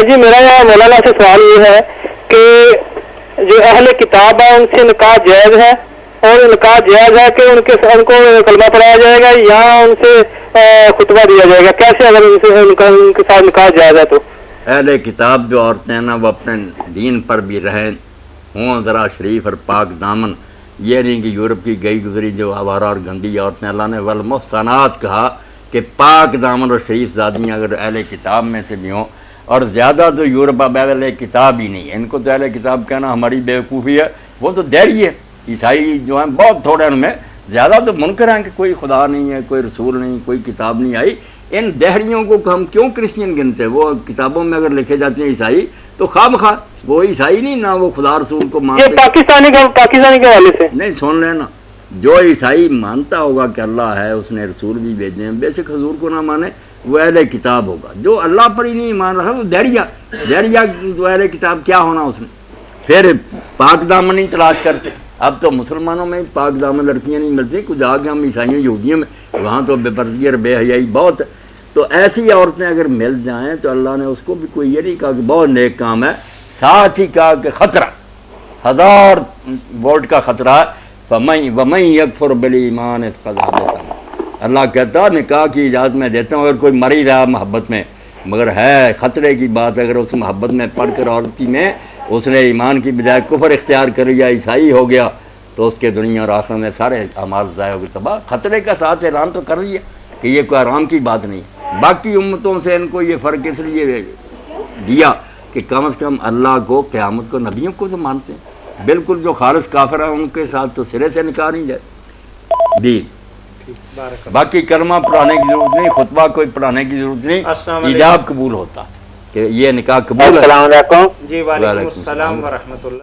جی میرا مولانا سے سوال یہ ہے کہ جو اہل کتاب ہے ان سے نکاح جائز ہے، اور نکاح جائز ہے کہ ان کو کلمہ پڑھایا جائے گا یا ان سے خطبہ دیا جائے گا؟ کیسے اگر ان کے ساتھ نکاح جائز ہے تو؟ اہل کتاب جو عورتیں ہیں نا وہ اپنے دین پر بھی رہیں ہوں ذرا شریف اور پاک دامن، یہ نہیں کہ یورپ کی گئی گزری جو آوارہ اور گندی عورتیں، اللہ نے والمحصنات کہا کہ پاک دامن اور شریف زادیاں اگر اہل کتاب میں سے بھی ہوں، اور زیادہ تو یورپ اب اہل کتاب ہی نہیں ہے، ان کو تو اہل کتاب کہنا ہماری بیوقوفی ہے، وہ تو دہری ہے، عیسائی جو ہیں بہت تھوڑے ان میں، زیادہ تو منکر ہیں کہ کوئی خدا نہیں ہے، کوئی رسول نہیں، کوئی کتاب نہیں آئی۔ ان دہریوں کو ہم کیوں کرسچین گنتے ہیں؟ وہ کتابوں میں اگر لکھے جاتے ہیں عیسائی تو خواہ بخواہ وہ عیسائی نہیں، نہ وہ خدا رسول کو مانتے۔ یہ پاکستانی کے حوالے سے نہیں، سن لینا، جو عیسائی مانتا ہوگا کہ اللہ ہے، اس نے رسول بھی بھیجے ہیں، بے شک حضور کو نہ مانے وہ اہل کتاب ہوگا۔ جو اللہ پر ہی نہیں مان رہا وہ دہریہ جو اہل کتاب کیا ہونا اس نے؟ پھر پاک دامن ہی تلاش کرتے۔ اب تو مسلمانوں میں پاک دامن لڑکیاں نہیں ملتی، کچھ آگے ہم عیسائیوں یہودیوں میں وہاں تو بے پردگی اور بے حیائی بہت ہے۔ تو ایسی عورتیں اگر مل جائیں تو اللہ نے اس کو بھی کوئی یہ نہیں کہا کہ بہت نیک کام ہے، ساتھ ہی کہا کہ خطرہ 1000 وولٹ کا خطرہ ہے، وَمَن يَكْفُرْ بِالْإِيمَانِ فَقَدْ حَبِطَ۔ اللہ کہتا نکاح کی اجازت میں دیتا ہوں اگر کوئی مر ہی رہا محبت میں، مگر ہے خطرے کی بات اگر اس محبت میں پڑھ کر عورتی میں اس نے ایمان کی بجائے کفر اختیار کر لیا، عیسائی ہو گیا، تو اس کے دنیا اور آخرت میں سارے اعمال ضائع ہو گئے، تباہ۔ خطرے کا ساتھ اعلان تو کر رہی ہے کہ یہ کوئی آرام کی بات نہیں۔ باقی امتوں سے ان کو یہ فرق اس لیے دیا کہ کم از کم اللہ کو، قیامت کو، نبیوں کو تو مانتے ہیں۔ بالکل جو خالص کافر ہیں ان کے ساتھ تو سرے سے نکاح نہیں جائے جی۔ باقی کلمہ پڑھانے کی ضرورت نہیں، خطبہ کوئی پڑھانے کی ضرورت نہیں، ایجاب قبول ہوتا کہ یہ نکاح قبول ہے۔ السلام علیکم۔ جی وعلیکم السلام ورحمۃ اللہ۔